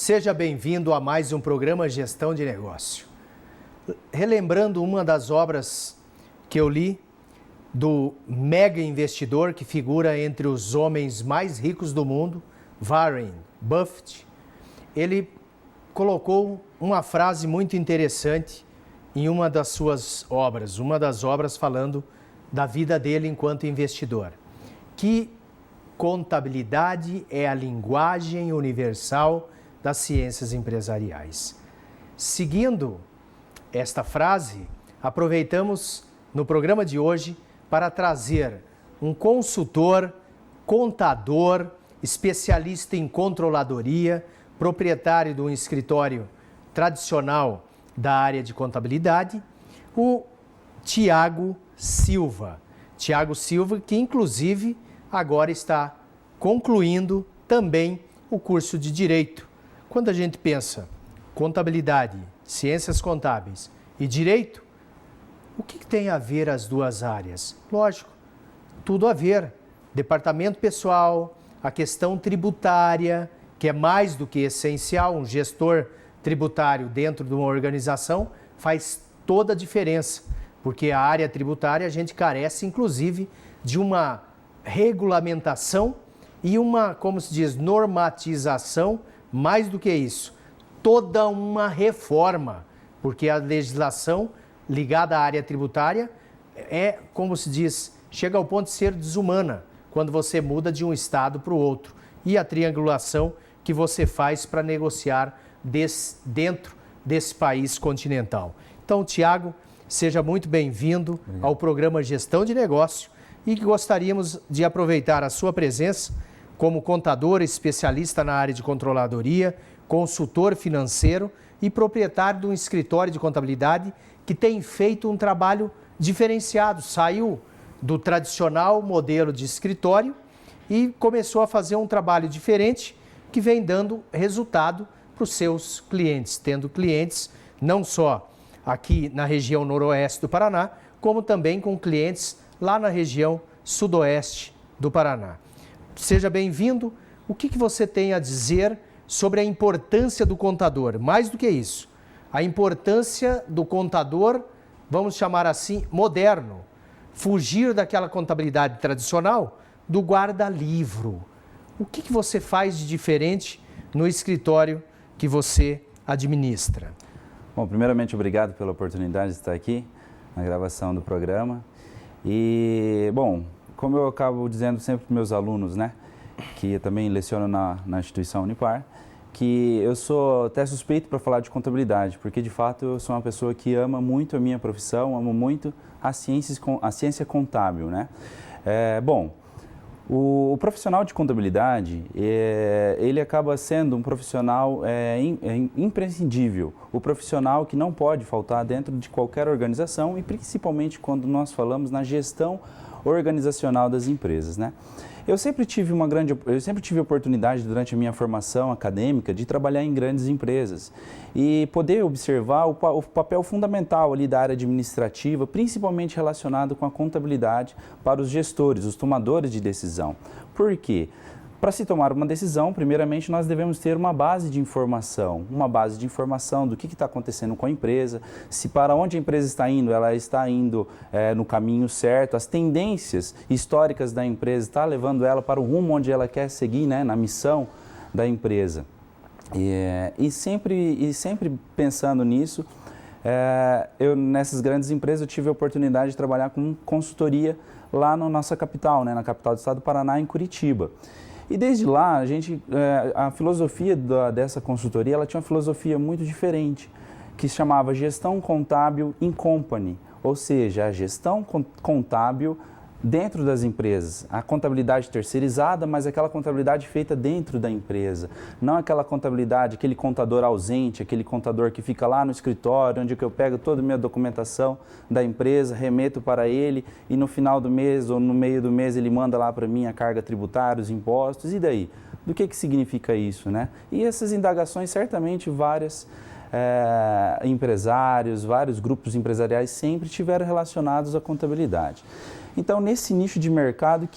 Seja bem-vindo a mais um programa Gestão de Negócio. Relembrando uma das obras que eu li do mega investidor que figura entre os homens mais ricos do mundo, Warren Buffett, ele colocou uma frase muito interessante em uma das suas obras falando da vida dele enquanto investidor, que contabilidade é a linguagem universal das ciências empresariais. Seguindo esta frase, aproveitamos no programa de hoje para trazer um consultor, contador, especialista em controladoria, proprietário de um escritório tradicional da área de contabilidade, o Tiago Silva. Tiago Silva, que inclusive agora está concluindo também o curso de Direito. Quando a gente pensa contabilidade, ciências contábeis e direito, o que tem a ver as duas áreas? Lógico, tudo a ver. Departamento pessoal, a questão tributária, que é mais do que essencial, um gestor tributário dentro de uma organização faz toda a diferença, porque a área tributária a gente carece, inclusive, de uma regulamentação e uma, como se diz, normatização, mais do que isso, toda uma reforma, porque a legislação ligada à área tributária é, como se diz, chega ao ponto de ser desumana, quando você muda de um estado para o outro, e a triangulação que você faz para negociar dentro desse país continental. Então, Tiago, seja muito bem-vindo ao programa Gestão de Negócio e gostaríamos de aproveitar a sua presença como contador, especialista na área de controladoria, consultor financeiro e proprietário de um escritório de contabilidade que tem feito um trabalho diferenciado. Saiu do tradicional modelo de escritório e começou a fazer um trabalho diferente que vem dando resultado para os seus clientes, tendo clientes não só aqui na região noroeste do Paraná, como também com clientes lá na região sudoeste do Paraná. Seja bem-vindo. O que você tem a dizer sobre a importância do contador? Mais do que isso, a importância do contador, vamos chamar assim, moderno, fugir daquela contabilidade tradicional do guarda-livro. O que você faz de diferente no escritório que você administra? Bom, primeiramente, obrigado pela oportunidade de estar aqui na gravação do programa. E, bom, como eu acabo dizendo sempre para meus alunos, né, que eu também leciono na instituição Unipar, que eu sou até suspeito para falar de contabilidade, porque de fato eu sou uma pessoa que ama muito a minha profissão, amo muito a ciência contábil, né? Bom, o profissional de contabilidade, ele acaba sendo um profissional imprescindível, o profissional que não pode faltar dentro de qualquer organização e principalmente quando nós falamos na gestão organizacional das empresas, né? Eu sempre tive a oportunidade durante a minha formação acadêmica de trabalhar em grandes empresas e poder observar o papel fundamental ali da área administrativa, principalmente relacionado com a contabilidade para os gestores, os tomadores de decisão. Por quê? Para se tomar uma decisão, primeiramente nós devemos ter uma base de informação do que está acontecendo com a empresa, se para onde a empresa está indo, ela está indo no caminho certo, as tendências históricas da empresa, está levando ela para o rumo onde ela quer seguir, né, na missão da empresa. E sempre pensando nisso, nessas grandes empresas eu tive a oportunidade de trabalhar com consultoria lá na nossa capital, né, na capital do estado do Paraná, em Curitiba. E desde lá, a filosofia dessa consultoria, ela tinha uma filosofia muito diferente, que se chamava Gestão Contábil in Company, ou seja, a gestão contábil dentro das empresas, a contabilidade terceirizada, mas aquela contabilidade feita dentro da empresa, não aquela contabilidade, aquele contador ausente, aquele contador que fica lá no escritório, onde eu pego toda a minha documentação da empresa, remeto para ele e no final do mês ou no meio do mês ele manda lá para mim a carga tributária, os impostos, e daí? Do que significa isso, né? E essas indagações, certamente vários empresários, vários grupos empresariais sempre tiveram relacionados à contabilidade. Então, nesse nicho de mercado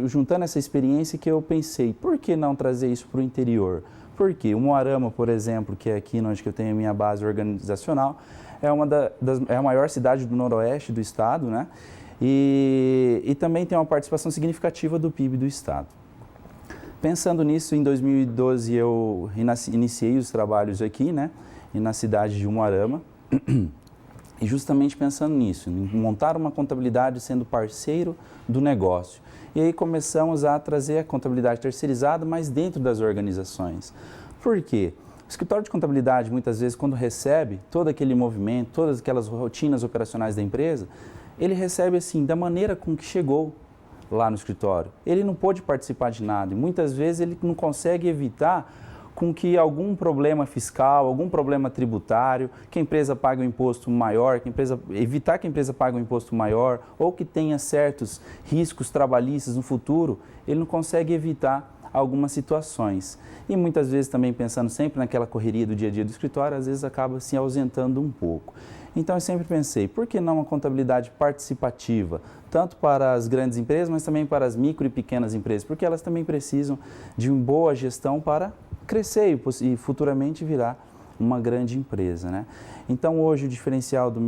juntando essa experiência que eu pensei, por que não trazer isso para o interior? Por quê? O Umuarama, por exemplo, que é aqui onde eu tenho a minha base organizacional, é a maior cidade do noroeste do estado, né? E também tem uma participação significativa do PIB do estado. Pensando nisso, em 2012 eu iniciei os trabalhos aqui, né? E na cidade de Umuarama. E justamente pensando nisso, em montar uma contabilidade sendo parceiro do negócio. E aí começamos a trazer a contabilidade terceirizada, mas dentro das organizações. Por quê? O escritório de contabilidade, muitas vezes, quando recebe todo aquele movimento, todas aquelas rotinas operacionais da empresa, ele recebe assim, da maneira com que chegou lá no escritório. Ele não pôde participar de nada e muitas vezes ele não consegue evitar com que algum problema fiscal, algum problema tributário, que a empresa pague um imposto maior, evitar que a empresa pague um imposto maior ou que tenha certos riscos trabalhistas no futuro, ele não consegue evitar algumas situações. E muitas vezes também pensando sempre naquela correria do dia a dia do escritório, às vezes acaba se ausentando um pouco. Então eu sempre pensei, por que não uma contabilidade participativa, tanto para as grandes empresas, mas também para as micro e pequenas empresas, porque elas também precisam de uma boa gestão para crescer e futuramente virar uma grande empresa, né? Então hoje o diferencial da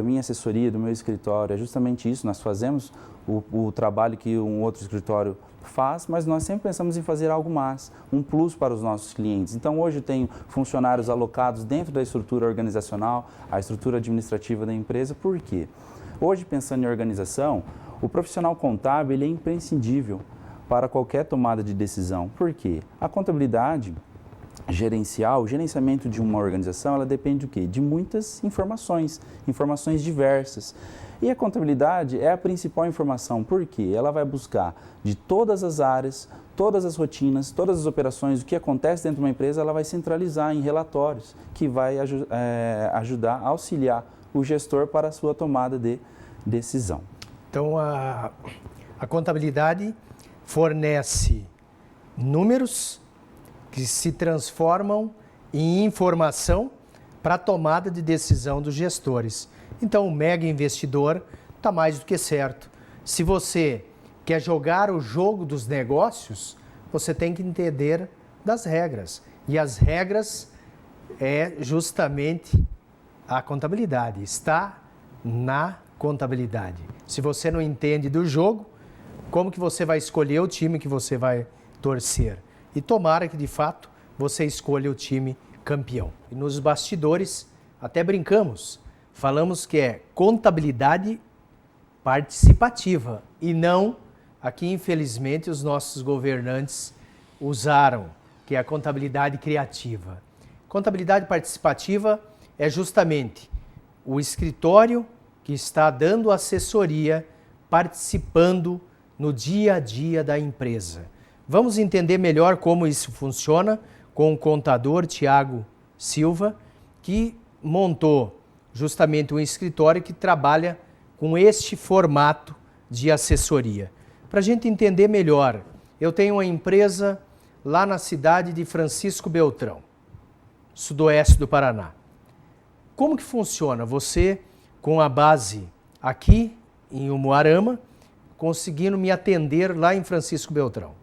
minha assessoria, do meu escritório é justamente isso, nós fazemos o trabalho que um outro escritório faz, mas nós sempre pensamos em fazer algo mais, um plus para os nossos clientes. Então hoje eu tenho funcionários alocados dentro da estrutura organizacional, a estrutura administrativa da empresa, por quê? Hoje, pensando em organização, o profissional contábil ele é imprescindível para qualquer tomada de decisão. Por quê? A contabilidade gerencial, o gerenciamento de uma organização, ela depende do quê? De muitas informações diversas. E a contabilidade é a principal informação, porque ela vai buscar de todas as áreas, todas as rotinas, todas as operações, o que acontece dentro de uma empresa, ela vai centralizar em relatórios, que vai ajudar, auxiliar o gestor para a sua tomada de decisão. Então, a contabilidade fornece números que se transformam em informação para a tomada de decisão dos gestores. Então, o mega investidor está mais do que certo. Se você quer jogar o jogo dos negócios, você tem que entender das regras. E as regras é justamente a contabilidade, está na contabilidade. Se você não entende do jogo, como que você vai escolher o time que você vai torcer? E tomara que, de fato, você escolha o time campeão. E nos bastidores, até brincamos, falamos que é contabilidade participativa e não a que, infelizmente, os nossos governantes usaram, que é a contabilidade criativa. Contabilidade participativa é justamente o escritório que está dando assessoria, participando no dia a dia da empresa. Vamos entender melhor como isso funciona com o contador Tiago Silva, que montou justamente um escritório que trabalha com este formato de assessoria. Para a gente entender melhor, eu tenho uma empresa lá na cidade de Francisco Beltrão, sudoeste do Paraná. Como que funciona? Você, com a base aqui em Umuarama, conseguindo me atender lá em Francisco Beltrão?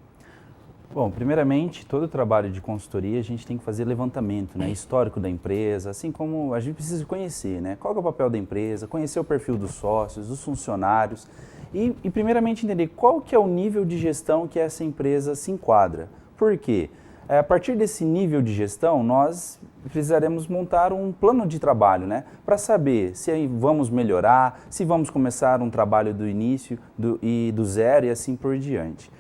Bom, primeiramente, todo o trabalho de consultoria a gente tem que fazer levantamento, né, histórico da empresa, assim como a gente precisa conhecer, né, qual é o papel da empresa, conhecer o perfil dos sócios, dos funcionários e primeiramente entender qual que é o nível de gestão que essa empresa se enquadra. Por quê? A partir desse nível de gestão, nós precisaremos montar um plano de trabalho, né, para saber se vamos melhorar, se vamos começar um trabalho do início e do zero e assim por diante.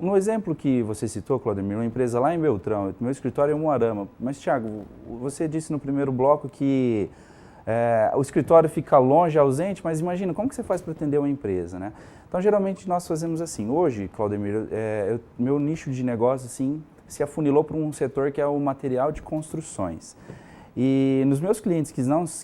No exemplo que você citou, Claudemir, uma empresa lá em Beltrão, meu escritório é em Umuarama, mas Tiago, você disse no primeiro bloco que o escritório fica longe, ausente, mas imagina, como que você faz para atender uma empresa, né? Então, geralmente, nós fazemos assim. Hoje, Claudemir, meu nicho de negócio assim, se afunilou para um setor que é o material de construções. E nos meus clientes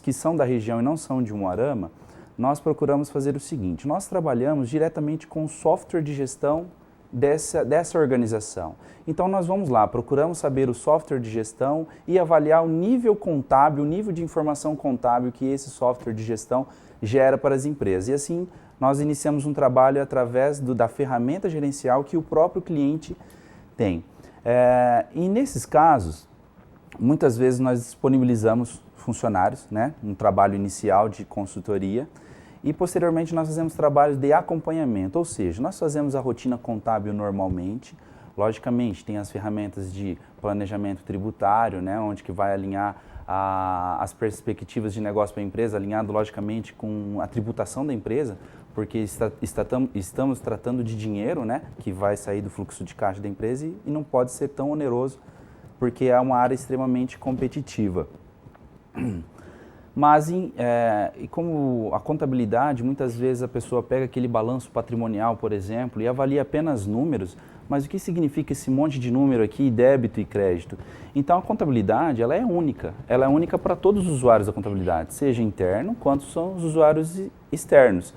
que são da região e não são de Umuarama, nós procuramos fazer o seguinte, nós trabalhamos diretamente com o software de gestão dessa organização. Então nós vamos lá, procuramos saber o software de gestão e avaliar o nível contábil, o nível de informação contábil que esse software de gestão gera para as empresas. E assim nós iniciamos um trabalho através da ferramenta gerencial que o próprio cliente tem. E nesses casos, muitas vezes nós disponibilizamos funcionários, né, um trabalho inicial de consultoria, e posteriormente nós fazemos trabalhos de acompanhamento, ou seja, nós fazemos a rotina contábil normalmente, logicamente tem as ferramentas de planejamento tributário, né, onde que vai alinhar as perspectivas de negócio para a empresa, alinhado logicamente com a tributação da empresa, porque estamos tratando de dinheiro, né, que vai sair do fluxo de caixa da empresa e não pode ser tão oneroso, porque é uma área extremamente competitiva. Mas, e como a contabilidade, muitas vezes a pessoa pega aquele balanço patrimonial, por exemplo, e avalia apenas números, mas o que significa esse monte de número aqui, débito e crédito? Então, a contabilidade, ela é única para todos os usuários da contabilidade, seja interno, quanto são os usuários externos.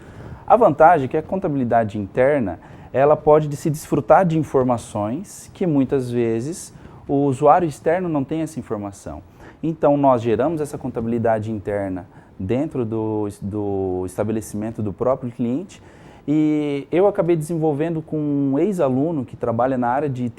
A vantagem é que a contabilidade interna, ela pode se desfrutar de informações que muitas vezes o usuário externo não tem essa informação. Então, nós geramos essa contabilidade interna dentro do estabelecimento do próprio cliente e eu acabei desenvolvendo com um ex-aluno que trabalha na área de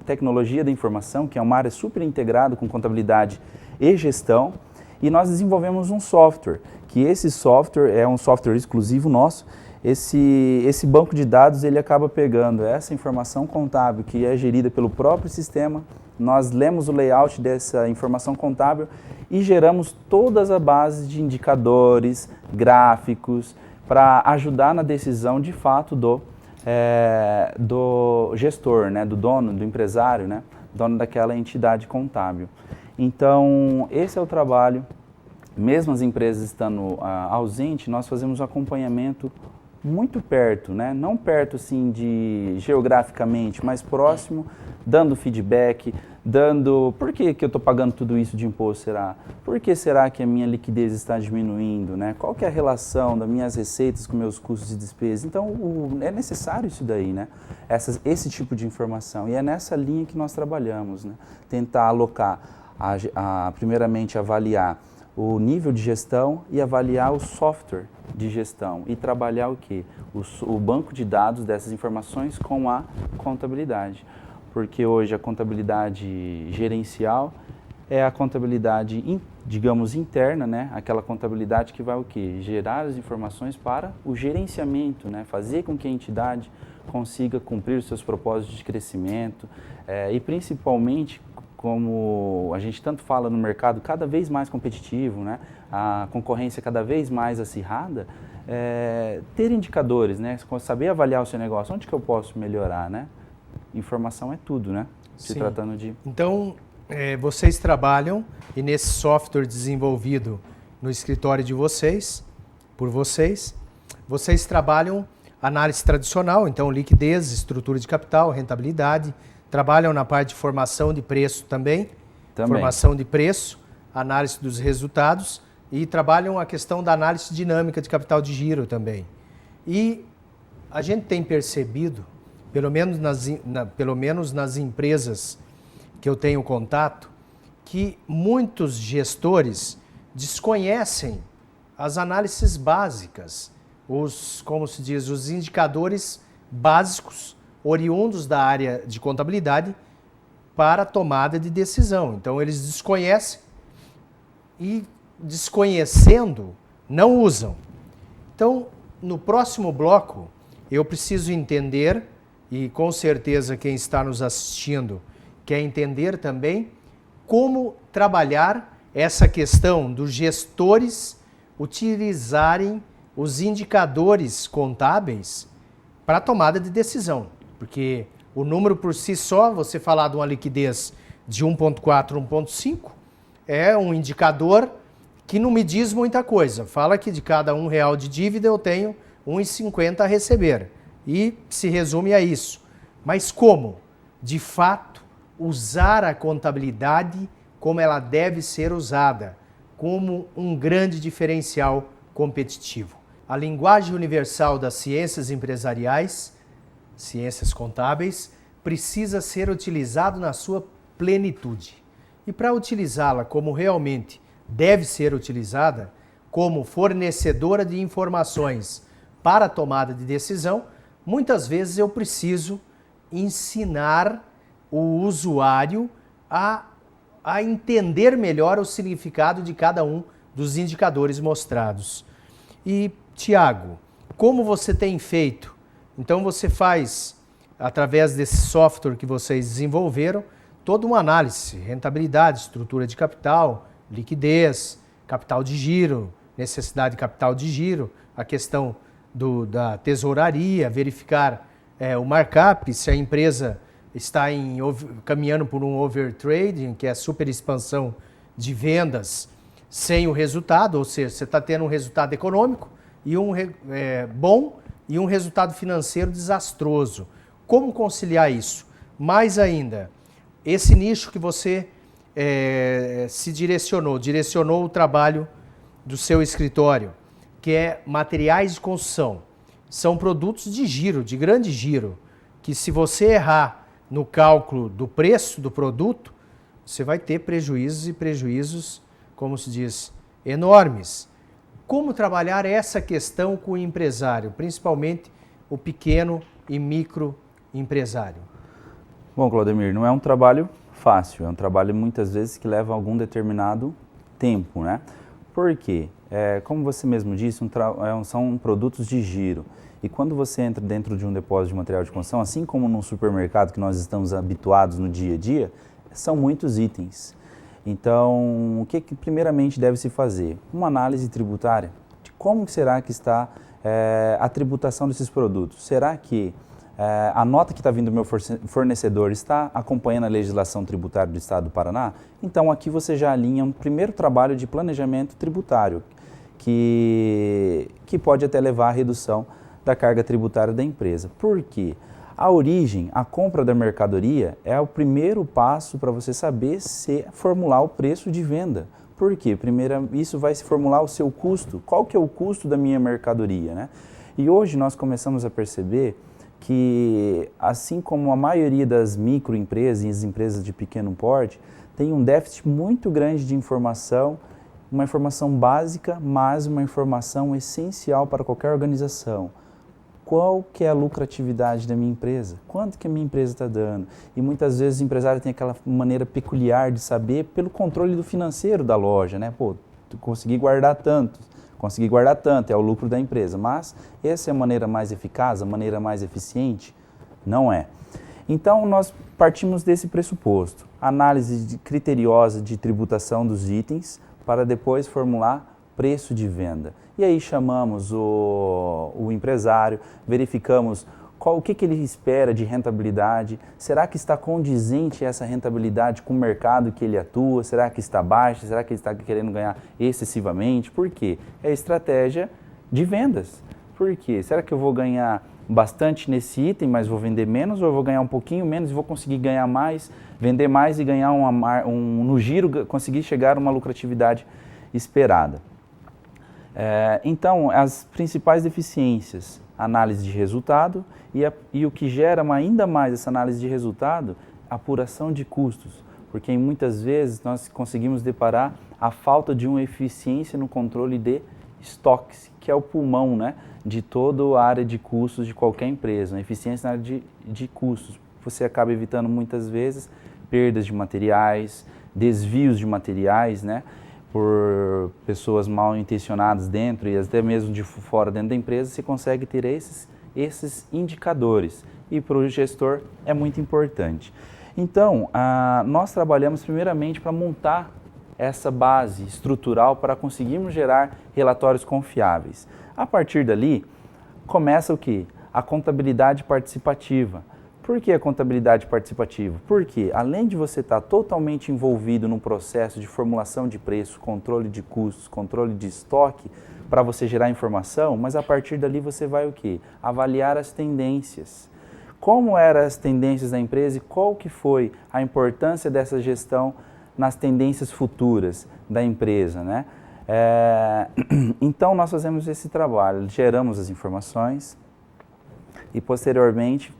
tecnologia da informação, que é uma área super integrada com contabilidade e gestão, e nós desenvolvemos um software, que esse software é um software exclusivo nosso. Esse banco de dados, ele acaba pegando essa informação contábil que é gerida pelo próprio sistema, nós lemos o layout dessa informação contábil e geramos todas as bases de indicadores, gráficos, para ajudar na decisão de fato do gestor, né, do dono, do empresário, né, dono daquela entidade contábil. Então, esse é o trabalho. Mesmo as empresas estando ausentes, nós fazemos um acompanhamento muito perto, né? Não perto assim geograficamente, mas próximo, dando feedback, por que eu estou pagando tudo isso de imposto, será? Por que será que a minha liquidez está diminuindo, né? Qual que é a relação das minhas receitas com meus custos e despesas? Então, é necessário isso daí, né? Esse tipo de informação, e é nessa linha que nós trabalhamos, né? Tentar alocar, primeiramente avaliar o nível de gestão e avaliar o software de gestão e trabalhar o quê? O banco de dados dessas informações com a contabilidade. Porque hoje a contabilidade gerencial é a contabilidade, digamos, interna, né? Aquela contabilidade que vai o quê? Gerar as informações para o gerenciamento, né? Fazer com que a entidade consiga cumprir os seus propósitos de crescimento e principalmente, como a gente tanto fala no mercado cada vez mais competitivo, né? A concorrência cada vez mais acirrada, ter indicadores, né? Saber avaliar o seu negócio, onde que eu posso melhorar, né? Informação é tudo, né? Se Sim. tratando de... Então, vocês trabalham e nesse software desenvolvido no escritório de vocês, por vocês trabalham análise tradicional, então liquidez, estrutura de capital, rentabilidade, trabalham na parte de formação de preço também, formação de preço, análise dos resultados e trabalham a questão da análise dinâmica de capital de giro também. E a gente tem percebido, pelo menos nas empresas que eu tenho contato, que muitos gestores desconhecem as análises básicas, os indicadores básicos oriundos da área de contabilidade para a tomada de decisão. Então, eles desconhecem e, desconhecendo, não usam. Então, no próximo bloco, eu preciso entender, e com certeza quem está nos assistindo quer entender também, como trabalhar essa questão dos gestores utilizarem os indicadores contábeis para a tomada de decisão. Porque o número por si só, você falar de uma liquidez de 1,4, 1,5, é um indicador que não me diz muita coisa. Fala que de cada R$1 de dívida eu tenho R$1,50 a receber. E se resume a isso. Mas como, de fato, usar a contabilidade como ela deve ser usada, como um grande diferencial competitivo? A linguagem universal das ciências empresariais, ciências contábeis, precisa ser utilizado na sua plenitude. E para utilizá-la como realmente deve ser utilizada, como fornecedora de informações para a tomada de decisão, muitas vezes eu preciso ensinar o usuário a entender melhor o significado de cada um dos indicadores mostrados. E, Tiago, como você tem feito? Então você faz, através desse software que vocês desenvolveram, toda uma análise, rentabilidade, estrutura de capital, liquidez, capital de giro, necessidade de capital de giro, a questão da tesouraria, verificar o markup, se a empresa está caminhando por um overtrading, que é a super expansão de vendas sem o resultado, ou seja, você está tendo um resultado econômico e bom e um resultado financeiro desastroso. Como conciliar isso? Mais ainda, esse nicho que você se direcionou o trabalho do seu escritório, que é materiais de construção. São produtos de giro, de grande giro, que se você errar no cálculo do preço do produto, você vai ter prejuízos, como se diz, enormes. Como trabalhar essa questão com o empresário, principalmente o pequeno e micro empresário? Bom, Claudemir, não é um trabalho fácil, é um trabalho muitas vezes que leva algum determinado tempo, né? Por quê? Como você mesmo disse, são produtos de giro. E quando você entra dentro de um depósito de material de construção, assim como no supermercado que nós estamos habituados no dia a dia, são muitos itens. Então, o que primeiramente deve se fazer? Uma análise tributária de como será que está a tributação desses produtos. Será que a nota que está vindo do meu fornecedor está acompanhando a legislação tributária do Estado do Paraná? Então, aqui você já alinha um primeiro trabalho de planejamento tributário, que pode até levar à redução da carga tributária da empresa. Por quê? A origem, a compra da mercadoria é o primeiro passo para você saber formular o preço de venda. Por quê? Primeiro, isso vai se formular o seu custo. Qual que é o custo da minha mercadoria, né? E hoje nós começamos a perceber que, assim como a maioria das microempresas e as empresas de pequeno porte, tem um déficit muito grande de informação, uma informação básica, mas uma informação essencial para qualquer organização. Qual que é a lucratividade da minha empresa? Quanto que a minha empresa está dando? E muitas vezes o empresário tem aquela maneira peculiar de saber pelo controle do financeiro da loja, né? Pô, consegui guardar tanto, é o lucro da empresa. Mas essa é a maneira mais eficaz, a maneira mais eficiente? Não é. Então nós partimos desse pressuposto. Análise criteriosa de tributação dos itens para depois formular preço de venda. E aí chamamos o empresário, verificamos o que ele espera de rentabilidade, será que está condizente essa rentabilidade com o mercado que ele atua, será que está baixa, será que ele está querendo ganhar excessivamente? Por quê? É estratégia de vendas. Por quê? Será que eu vou ganhar bastante nesse item, mas vou vender menos, ou eu vou ganhar um pouquinho menos e vou conseguir ganhar mais, vender mais e ganhar no giro, conseguir chegar a uma lucratividade esperada? Então, as principais deficiências, análise de resultado e o que gera ainda mais essa análise de resultado, apuração de custos, porque muitas vezes nós conseguimos deparar a falta de uma eficiência no controle de estoques, que é o pulmão, né, de toda a área de custos de qualquer empresa, uma eficiência na área de custos. Você acaba evitando muitas vezes perdas de materiais, desvios de materiais, né, por pessoas mal intencionadas dentro e até mesmo de fora dentro da empresa, você consegue ter esses indicadores. E para o gestor é muito importante. Então, nós trabalhamos primeiramente para montar essa base estrutural para conseguirmos gerar relatórios confiáveis. A partir dali, começa o quê? A contabilidade participativa. Por que a contabilidade participativa? Porque além de você estar totalmente envolvido no processo de formulação de preço, controle de custos, controle de estoque, para você gerar informação, mas a partir dali você vai o quê? Avaliar as tendências. Como eram as tendências da empresa e qual que foi a importância dessa gestão nas tendências futuras da empresa, né? Então nós fazemos esse trabalho, geramos as informações e posteriormente,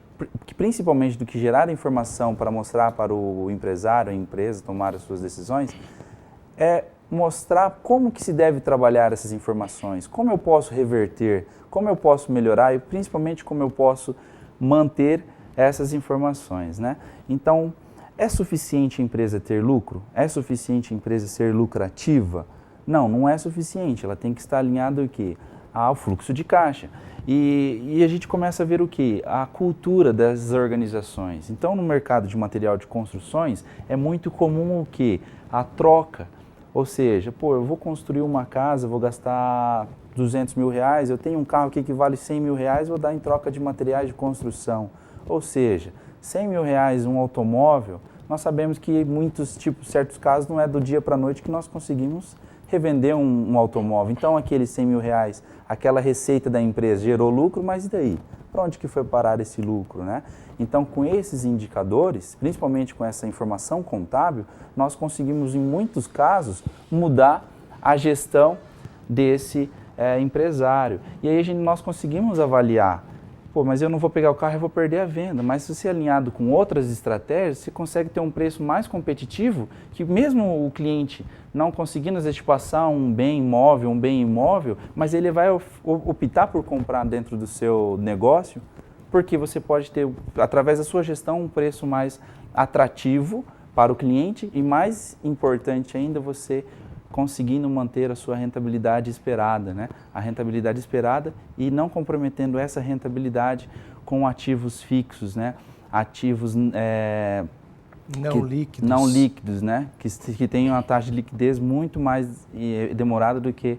principalmente do que gerar informação para mostrar para o empresário, a empresa tomar as suas decisões, é mostrar como que se deve trabalhar essas informações, como eu posso reverter, como eu posso melhorar e principalmente como eu posso manter essas informações, né? Então, é suficiente a empresa ter lucro? É suficiente a empresa ser lucrativa? Não, não é suficiente. Ela tem que estar alinhada ao quê? Ao fluxo de caixa. E a gente começa a ver o quê? A cultura das organizações. Então, no mercado de material de construções, é muito comum o quê? A troca. Ou seja, pô, eu vou construir uma casa, vou gastar 200 mil reais, eu tenho um carro aqui que vale 100 mil reais, vou dar em troca de materiais de construção. Ou seja, 100 mil reais um automóvel, nós sabemos que certos casos não é do dia para a noite que nós conseguimos revender um automóvel. Então, aqueles 100 mil reais, aquela receita da empresa gerou lucro, mas e daí? Para onde que foi parar esse lucro, né? Então, com esses indicadores, principalmente com essa informação contábil, nós conseguimos, em muitos casos, mudar a gestão desse empresário. E aí nós conseguimos avaliar, pô, mas eu não vou pegar o carro e vou perder a venda. Mas se você é alinhado com outras estratégias, você consegue ter um preço mais competitivo, que mesmo o cliente não conseguindo, às vezes, te passar um bem imóvel, mas ele vai optar por comprar dentro do seu negócio, porque você pode ter, através da sua gestão, um preço mais atrativo para o cliente e, mais importante ainda, você conseguindo manter a sua rentabilidade esperada, né? A rentabilidade esperada e não comprometendo essa rentabilidade com ativos fixos, né? Ativos não líquidos, né? Que têm uma taxa de liquidez muito mais demorada do que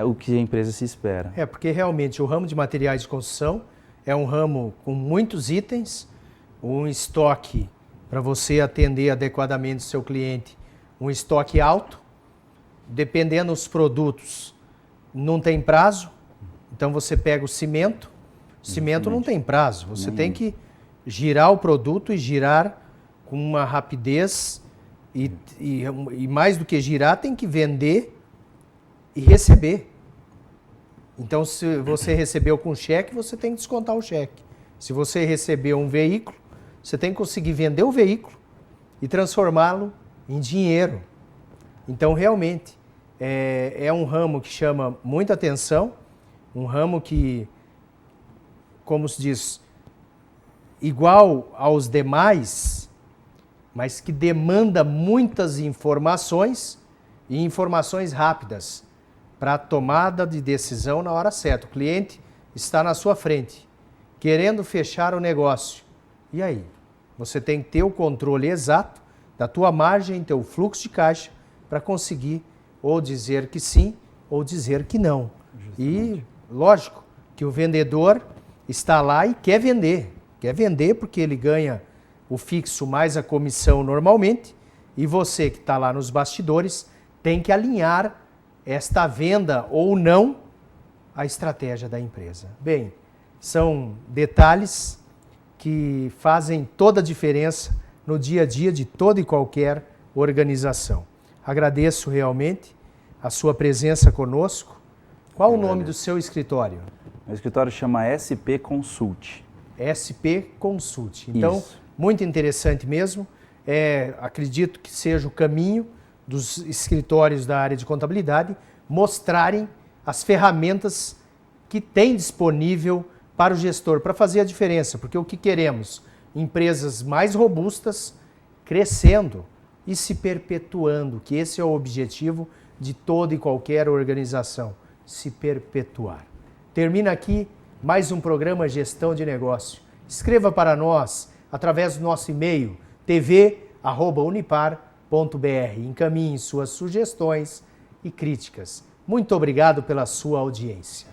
o que a empresa se espera. Porque realmente o ramo de materiais de construção é um ramo com muitos itens, um estoque para você atender adequadamente o seu cliente, um estoque alto. Dependendo dos produtos, não tem prazo. Então você pega o cimento não tem prazo. Você tem que girar o produto e girar com uma rapidez e mais do que girar, tem que vender e receber. Então, se você recebeu com cheque, você tem que descontar o cheque. Se você recebeu um veículo, você tem que conseguir vender o veículo e transformá-lo em dinheiro. Então, realmente, é um ramo que chama muita atenção, um ramo que, como se diz, igual aos demais, mas que demanda muitas informações e informações rápidas para a tomada de decisão na hora certa. O cliente está na sua frente, querendo fechar o negócio. E aí? Você tem que ter o controle exato da tua margem, teu fluxo de caixa, para conseguir ou dizer que sim ou dizer que não. Justamente. E lógico que o vendedor está lá e quer vender porque ele ganha o fixo mais a comissão normalmente, e você que está lá nos bastidores tem que alinhar esta venda ou não à estratégia da empresa. Bem, são detalhes que fazem toda a diferença no dia a dia de toda e qualquer organização. Agradeço realmente a sua presença conosco. Qual o nome do seu escritório? Meu escritório chama SP Consult. SP Consult. Então, Isso. Muito interessante mesmo. Acredito que seja o caminho dos escritórios da área de contabilidade mostrarem as ferramentas que tem disponível para o gestor, para fazer a diferença. Porque o que queremos? Empresas mais robustas, crescendo e se perpetuando, que esse é o objetivo de toda e qualquer organização, se perpetuar. Termina aqui mais um programa Gestão de Negócio. Escreva para nós através do nosso e-mail tv@unipar.br. Encaminhe suas sugestões e críticas. Muito obrigado pela sua audiência.